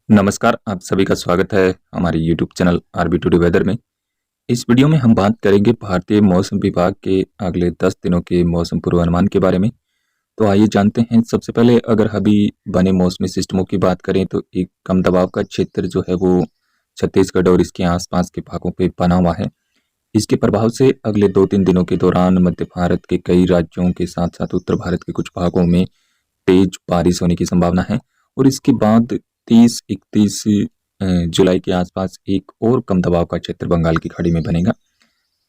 नमस्कार, आप सभी का स्वागत है हमारे YouTube channel RB today weather में। इस वीडियो में हम बात करेंगे भारतीय मौसम विभाग के अगले 10 दिनों के मौसम पूर्वानुमान के बारे में। तो आइए जानते हैं। सबसे पहले अगर अभी बने मौसमी सिस्टमों की बात करें तो एक कम दबाव का क्षेत्र जो है वो छत्तीसगढ़ और इसके आसपास के भागों पे बना हुआ है। इसके प्रभाव से अगले 2-3 दिनों के दौरान मध्य भारत के कई राज्यों के साथ-साथ उत्तर भारत के कुछ भागों में तेज बारिश होने की संभावना है। और इसके बाद 30-31 जुलाई के आसपास एक और कम दबाव का क्षेत्र बंगाल की खाड़ी में बनेगा,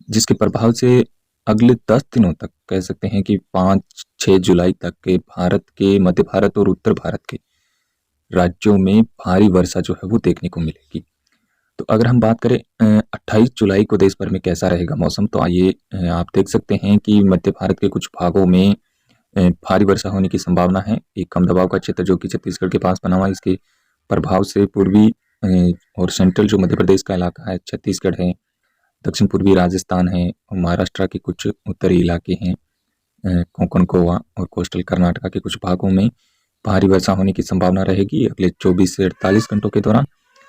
जिसके प्रभाव से अगले 10 दिनों तक कह सकते हैं कि 5-6 जुलाई तक के भारत के मध्य भारत और उत्तर भारत के राज्यों में भारी वर्षा जो है वो देखने को मिलेगी। तो अगर हम बात करें 28 जुलाई को देश भर में कैसा रहेगा मौसम, तो आइए आप देख सकते हैं कि मध्य भारत के कुछ भागों में भारी वर्षा होने की संभावना है। एक कम दबाव का क्षेत्र जो कि छत्तीसगढ़ के पास बना हुआ है, इसके प्रभाव से पूर्वी और सेंट्रल जो मध्य प्रदेश का इलाका है, छत्तीसगढ़ है, दक्षिण पूर्वी राजस्थान है और महाराष्ट्र के कुछ उत्तरी इलाके हैं, कोंकण, गोवा और कोस्टल कर्नाटका के कुछ भागों में भारी वर्षा होने की संभावना रहेगी अगले 24 से 48 घंटों के दौरान।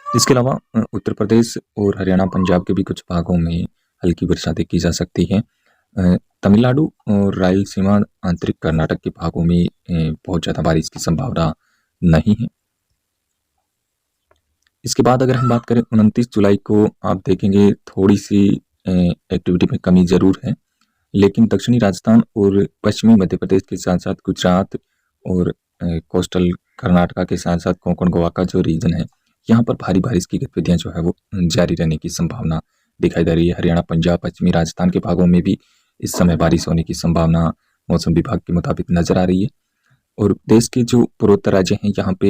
इसके अलावा उत्तर प्रदेश और हरियाणा, पंजाब के भी कुछ भागों में हल्की वर्षा देखी जा सकती है। तमिलनाडु और रायलसीमा, आंतरिक कर्नाटक के भागों में बहुत ज़्यादा बारिश की संभावना नहीं है। इसके बाद अगर हम बात करें 29 जुलाई को, आप देखेंगे थोड़ी सी एक्टिविटी में कमी ज़रूर है, लेकिन दक्षिणी राजस्थान और पश्चिमी मध्य प्रदेश के साथ साथ गुजरात और कोस्टल कर्नाटका के साथ साथ कोंकण, गोवा का जो रीजन है, यहाँ पर भारी बारिश की गतिविधियाँ जो है वो जारी रहने की संभावना दिखाई दे रही है। हरियाणा, पंजाब, पश्चिमी राजस्थान के भागों में भी इस समय बारिश होने की संभावना मौसम विभाग के मुताबिक नजर आ रही है। और देश के जो पूर्वोत्तर राज्य हैं, यहाँ पे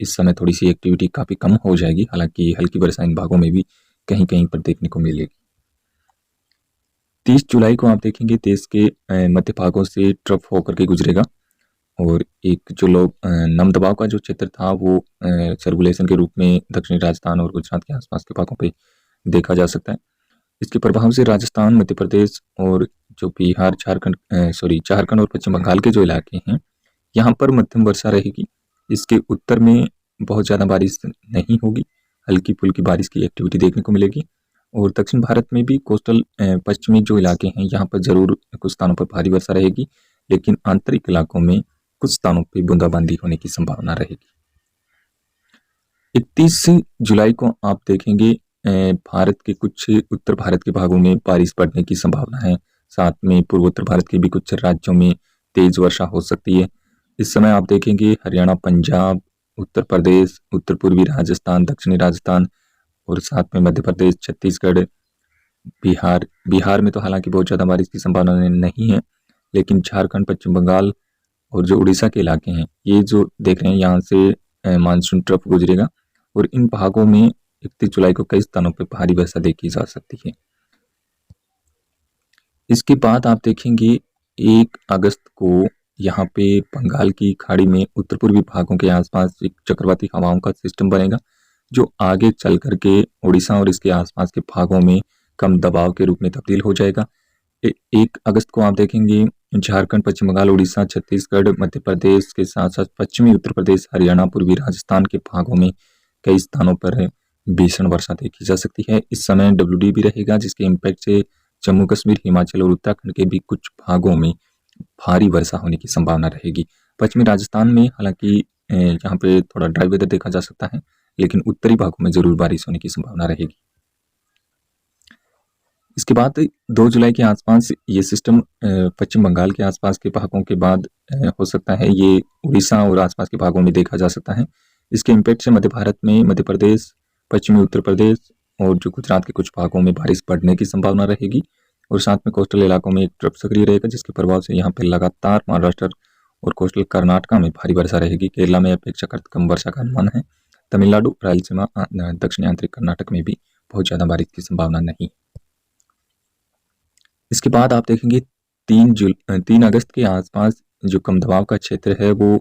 इस समय थोड़ी सी एक्टिविटी काफ़ी कम हो जाएगी, हालांकि हल्की वर्षा इन भागों में भी कहीं कहीं पर देखने को मिलेगी। 30 जुलाई को आप देखेंगे देश के मध्य भागों से ट्रफ होकर के गुजरेगा और एक जो लोग नम दबाव का जो क्षेत्र था वो सर्कुलेशन के रूप में दक्षिणी राजस्थान और गुजरात के आसपास के भागों पे देखा जा सकता है। इसके प्रभाव से राजस्थान, मध्य प्रदेश और जो बिहार, झारखंड और पश्चिम बंगाल के जो इलाके हैं, यहाँ पर मध्यम वर्षा रहेगी। इसके उत्तर में बहुत ज़्यादा बारिश नहीं होगी, हल्की फुल्की बारिश की एक्टिविटी देखने को मिलेगी। और दक्षिण भारत में भी कोस्टल पश्चिमी जो इलाके हैं, यहाँ पर ज़रूर कुछ स्थानों पर भारी वर्षा रहेगी, लेकिन आंतरिक इलाकों में कुछ स्थानों पर बूंदाबांदी होने की संभावना रहेगी। 31 जुलाई को आप देखेंगे भारत के कुछ उत्तर भारत के भागों में बारिश पड़ने की संभावना है। साथ में पूर्वोत्तर भारत के भी कुछ राज्यों में तेज वर्षा हो सकती है। इस समय आप देखेंगे हरियाणा, पंजाब, उत्तर प्रदेश, उत्तर पूर्वी राजस्थान, दक्षिणी राजस्थान और साथ में मध्य प्रदेश, छत्तीसगढ़, बिहार में तो हालांकि बहुत ज़्यादा बारिश की संभावना नहीं है, लेकिन झारखंड, पश्चिम बंगाल और जो उड़ीसा के इलाके हैं, ये जो देख रहे हैं, यहाँ से मानसून ट्रफ गुजरेगा और इन भागों में 31 जुलाई को कई स्थानों पर भारी वर्षा देखी जा सकती है। इसके बाद आप देखेंगे 1 अगस्त को यहाँ पे बंगाल की खाड़ी में उत्तर पूर्वी भागों के आसपास एक चक्रवाती हवाओं का सिस्टम बनेगा, जो आगे चल करके उड़ीसा और इसके आसपास के भागों में कम दबाव के रूप में तब्दील हो जाएगा। 1 अगस्त को आप देखेंगे झारखंड, पश्चिम बंगाल, उड़ीसा, छत्तीसगढ़, मध्य प्रदेश के साथ साथ पश्चिमी उत्तर प्रदेश, हरियाणा, पूर्वी राजस्थान के भागों में कई स्थानों पर भीषण वर्षा देखी जा सकती है। इस समय WD भी रहेगा, जिसके इम्पैक्ट से जम्मू कश्मीर, हिमाचल और उत्तराखंड के भी कुछ भागों में भारी वर्षा होने की संभावना रहेगी। पश्चिमी राजस्थान में हालांकि यहाँ पे थोड़ा ड्राई वेदर देखा जा सकता है, लेकिन उत्तरी भागों में जरूर बारिश होने की संभावना रहेगी। इसके बाद 2 जुलाई के आसपास ये सिस्टम पश्चिम बंगाल के आसपास के भागों के बाद हो सकता है ये उड़ीसा और आसपास के भागों में देखा जा सकता है। इसके इम्पैक्ट से मध्य भारत में मध्य प्रदेश, पश्चिमी उत्तर प्रदेश और जो गुजरात के कुछ भागों में बारिश पड़ने की संभावना रहेगी और साथ में कोस्टल इलाकों में एक ट्रफ सक्रिय रहेगा, जिसके प्रभाव से यहाँ पर लगातार महाराष्ट्र और कोस्टल कर्नाटका में भारी वर्षा रहेगी। केरला में अपेक्षाकृत कम वर्षा का अनुमान है। तमिलनाडु, रायलसीमा, दक्षिणी आंतरिक कर्नाटक में भी बहुत ज़्यादा बारिश की संभावना नहीं। इसके बाद आप देखेंगे 3 अगस्त के आसपास जो कम दबाव का क्षेत्र है वो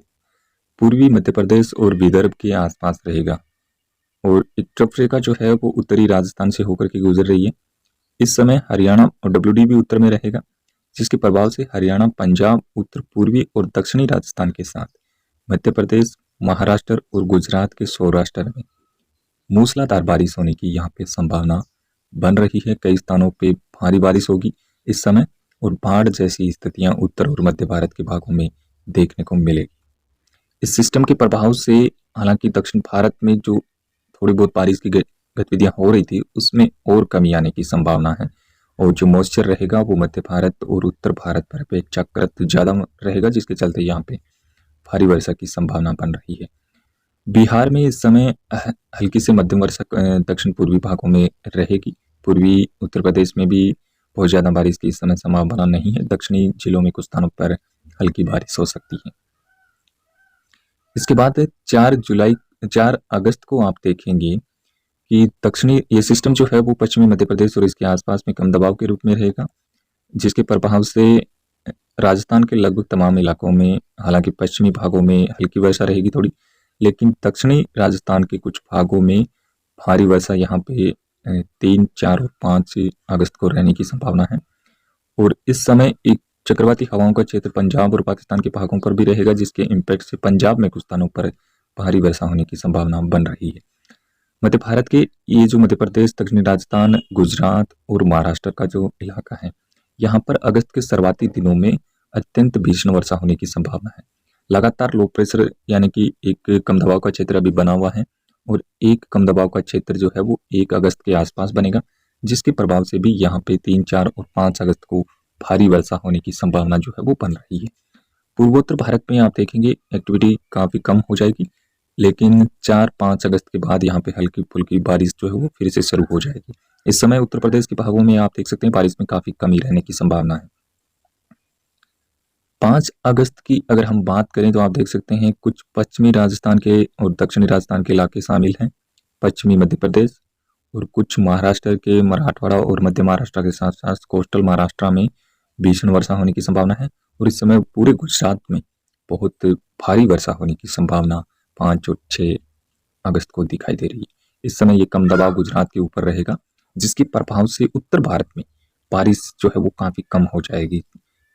पूर्वी मध्य प्रदेश और विदर्भ के आसपास रहेगा और एक ट्रफ रेखा जो है वो उत्तरी राजस्थान से होकर के गुजर रही है। इस समय हरियाणा और WD भी उत्तर में रहेगा, जिसके प्रभाव से हरियाणा, पंजाब, उत्तर पूर्वी और दक्षिणी राजस्थान के साथ मध्य प्रदेश, महाराष्ट्र और गुजरात के सौराष्ट्र में मूसलाधार बारिश होने की यहाँ पे संभावना बन रही है। कई स्थानों पे भारी बारिश होगी इस समय और बाढ़ जैसी स्थितियां उत्तर और मध्य भारत के भागों में देखने को मिलेगी। इस सिस्टम के प्रभाव से हालांकि दक्षिण भारत में जो थोड़ी बहुत बारिश की गतिविधियां हो रही थी उसमें और कमी आने की संभावना है और जो मॉइस्चर रहेगा वो मध्य भारत और उत्तर भारत पर अपेक्षाकृत ज़्यादा रहेगा, जिसके चलते यहाँ पे भारी वर्षा की संभावना बन रही है। बिहार में इस समय हल्की से मध्यम वर्षा दक्षिण पूर्वी भागों में रहेगी। पूर्वी उत्तर प्रदेश में भी बहुत ज़्यादा बारिश की इस समय संभावना नहीं है। दक्षिणी जिलों में कुछ स्थानों पर हल्की बारिश हो सकती है। इसके बाद 4 अगस्त को आप देखेंगे कि दक्षिणी ये सिस्टम जो है वो पश्चिमी मध्य प्रदेश और इसके आसपास में कम दबाव के रूप में रहेगा, जिसके प्रभाव से राजस्थान के लगभग तमाम इलाकों में, हालांकि पश्चिमी भागों में हल्की वर्षा रहेगी थोड़ी, लेकिन दक्षिणी राजस्थान के कुछ भागों में भारी वर्षा यहाँ पे 3, 4 और 5 अगस्त को रहने की संभावना है। और इस समय एक चक्रवाती हवाओं का क्षेत्र पंजाब और पाकिस्तान के भागों पर भी रहेगा, जिसके इम्पैक्ट से पंजाब में कुछ स्थानों पर भारी वर्षा होने की संभावना बन रही है। मध्य भारत के ये जो मध्य प्रदेश, दक्षिणी राजस्थान, गुजरात और महाराष्ट्र का जो इलाका है, यहाँ पर अगस्त के शुरुआती दिनों में अत्यंत भीषण वर्षा होने की संभावना है। लगातार लो प्रेशर यानी कि एक कम दबाव का क्षेत्र अभी बना हुआ है और एक कम दबाव का क्षेत्र जो है वो 1 अगस्त के आसपास बनेगा, जिसके प्रभाव से भी यहाँ पे 3, 4 और 5 अगस्त को भारी वर्षा होने की संभावना जो है वो बन रही है। पूर्वोत्तर भारत में आप देखेंगे एक्टिविटी काफ़ी कम हो जाएगी, लेकिन 4-5 अगस्त के बाद यहाँ पे हल्की फुल्की बारिश जो है वो फिर से शुरू हो जाएगी। इस समय उत्तर प्रदेश के भागों में आप देख सकते हैं बारिश में काफ़ी कमी रहने की संभावना है। 5 अगस्त की अगर हम बात करें तो आप देख सकते हैं कुछ पश्चिमी राजस्थान के और दक्षिणी राजस्थान के इलाके शामिल हैं, पश्चिमी मध्य प्रदेश और कुछ महाराष्ट्र के मराठवाड़ा और मध्य महाराष्ट्र के साथ साथ कोस्टल महाराष्ट्र में भीषण वर्षा होने की संभावना है। और इस समय पूरे गुजरात में बहुत भारी वर्षा होने की संभावना 5 और 6 अगस्त को दिखाई दे रही है। इस समय ये कम दबाव गुजरात के ऊपर रहेगा, जिसके प्रभाव से उत्तर भारत में बारिश जो है वो काफ़ी कम हो जाएगी।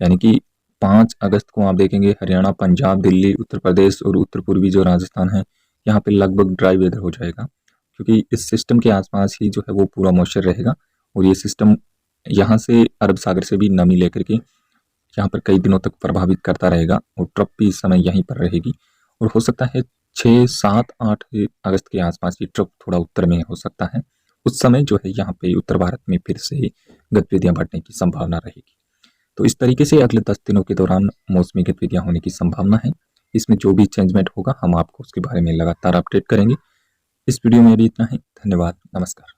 यानी कि 5 अगस्त को आप देखेंगे हरियाणा, पंजाब, दिल्ली, उत्तर प्रदेश और उत्तर पूर्वी जो राजस्थान है, यहाँ पे लगभग ड्राई वेदर हो जाएगा, क्योंकि इस सिस्टम के आसपास ही जो है वो पूरा मॉइस्चर रहेगा और ये सिस्टम यहाँ से अरब सागर से भी नमी लेकर के यहाँ पर कई दिनों तक प्रभावित करता रहेगा और ट्रप भी इस समय यहीं पर रहेगी। और हो सकता है 6, 7, 8 अगस्त के आसपास ये ट्रप थोड़ा उत्तर में हो सकता है। उस समय जो है यहाँ पे उत्तर भारत में फिर से गतिविधियाँ बढ़ने की संभावना रहेगी। तो इस तरीके से अगले 10 दिनों के दौरान मौसमी गतिविधियाँ होने की संभावना है। इसमें जो भी चेंजमेंट होगा हम आपको उसके बारे में लगातार अपडेट करेंगे। इस वीडियो में अभी इतना ही। धन्यवाद, नमस्कार।